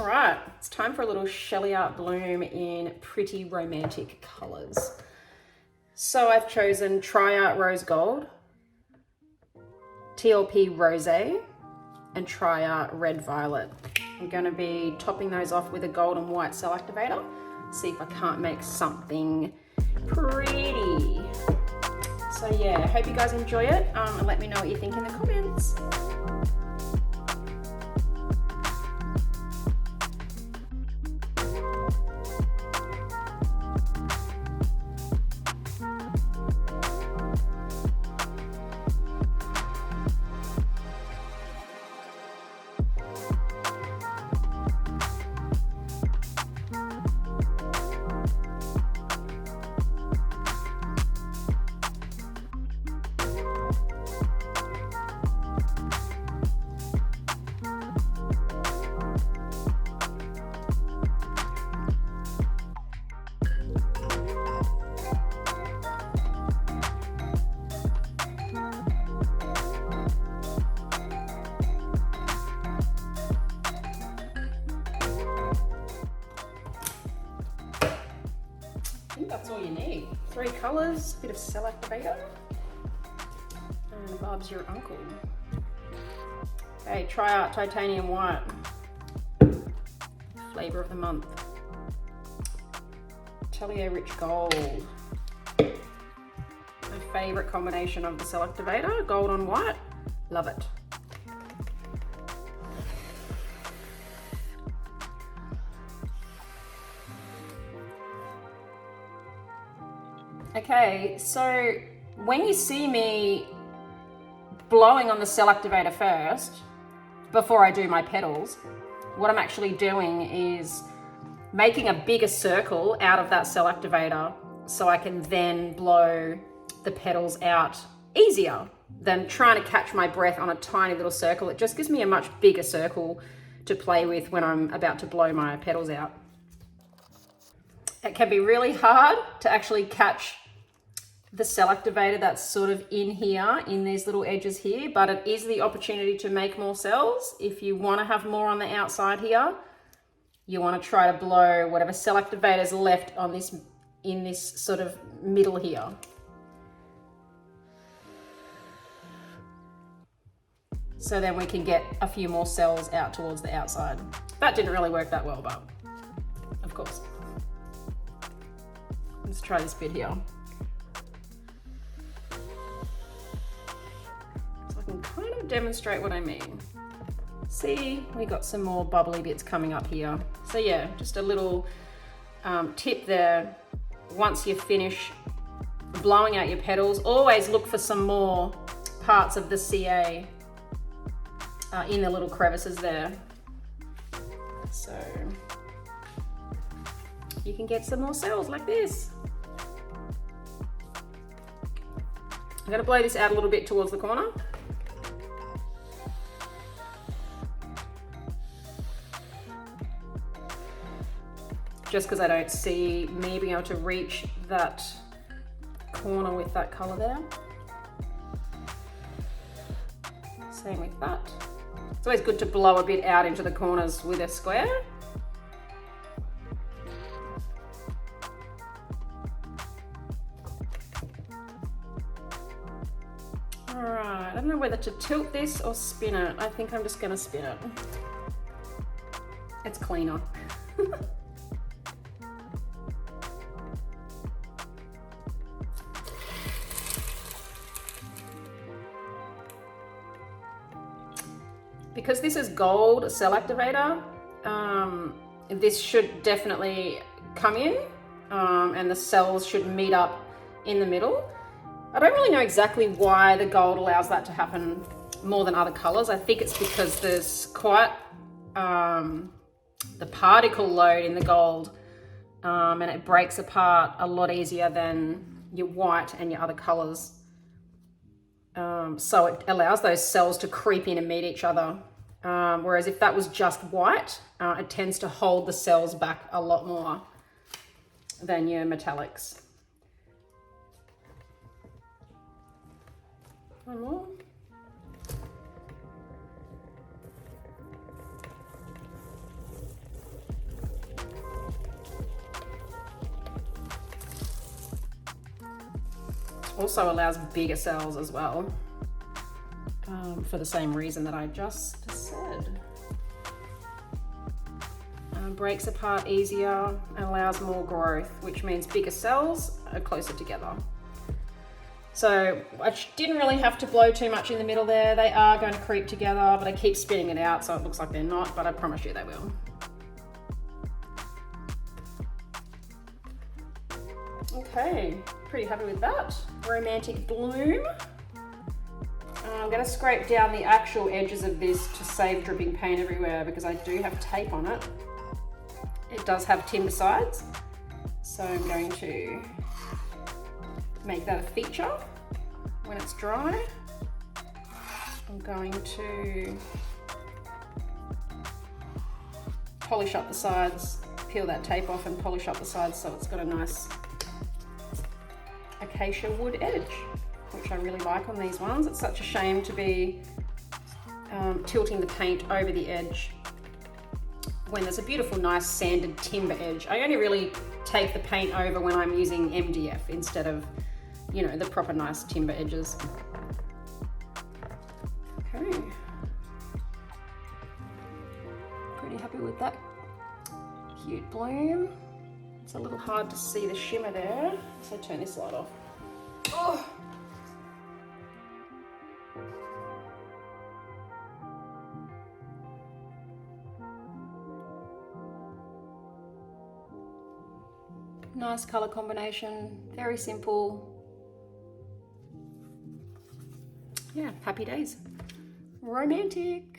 All right, it's time for a little Sheleeart bloom in pretty romantic colors. So I've chosen Triart Rose Gold, TLP Rosé, and Triart Red Violet. I'm going to be topping those off with a gold and white cell activator. See if I can't make something pretty. So yeah, I hope you guys enjoy it, and let me know what you think in the comments. I think that's all you need. 3 colors, a bit of cell activator, and Bob's your uncle. Okay, Triart Titanium White, flavor of the month. Atelier Rich Gold, my favorite combination of the cell activator, gold on white, love it. Okay, so when you see me blowing on the cell activator first, before I do my petals, what I'm actually doing is making a bigger circle out of that cell activator so I can then blow the petals out easier than trying to catch my breath on a tiny little circle. It just gives me a much bigger circle to play with when I'm about to blow my petals out. It can be really hard to actually catch the cell activator that's sort of in here, in these little edges here, but it is the opportunity to make more cells. If you want to have more on the outside here, you want to try to blow whatever cell activator is left on this, in this sort of middle here. So then we can get a few more cells out towards the outside. That didn't really work that well, but of course. Let's try this bit here. So I can kind of demonstrate what I mean. See, we got some more bubbly bits coming up here. So yeah, just a little tip there. Once you finish blowing out your petals, always look for some more parts of the CA in the little crevices there. So you can get some more cells like this. I'm going to blow this out a little bit towards the corner. Just because I don't see me being able to reach that corner with that color there. Same with that. It's always good to blow a bit out into the corners with a square. All right, I don't know whether to tilt this or spin it. I think I'm just gonna spin it. It's cleaner. Because this is gold cell activator, this should definitely come in, and the cells should meet up in the middle. I don't really know exactly why the gold allows that to happen more than other colors. I think it's because there's quite the particle load in the gold, and it breaks apart a lot easier than your white and your other colors. So it allows those cells to creep in and meet each other. Whereas if that was just white, it tends to hold the cells back a lot more than your metallics. One more. also allows bigger cells as well, for the same reason that I just said. Breaks apart easier and allows more growth, which means bigger cells are closer together. So I didn't really have to blow too much in the middle there. They are going to creep together, but I keep spitting it out so it looks like they're not, but I promise you they will. Okay, pretty happy with that. Romantic bloom. I'm going to scrape down the actual edges of this to save dripping paint everywhere because I do have tape on it. It does have timber sides, so I'm going to make that a feature when it's dry. I'm going to polish up the sides, peel that tape off and polish up the sides so it's got a nice acacia wood edge, which I really like on these ones. It's such a shame to be tilting the paint over the edge when there's a beautiful, nice sanded timber edge. I only really take the paint over when I'm using MDF instead of, you know, the proper nice timber edges. Okay. Pretty happy with that cute bloom. It's a little hard to see the shimmer there, so turn this light off. Oh. Nice color combination, very simple. Yeah, happy days. Romantic.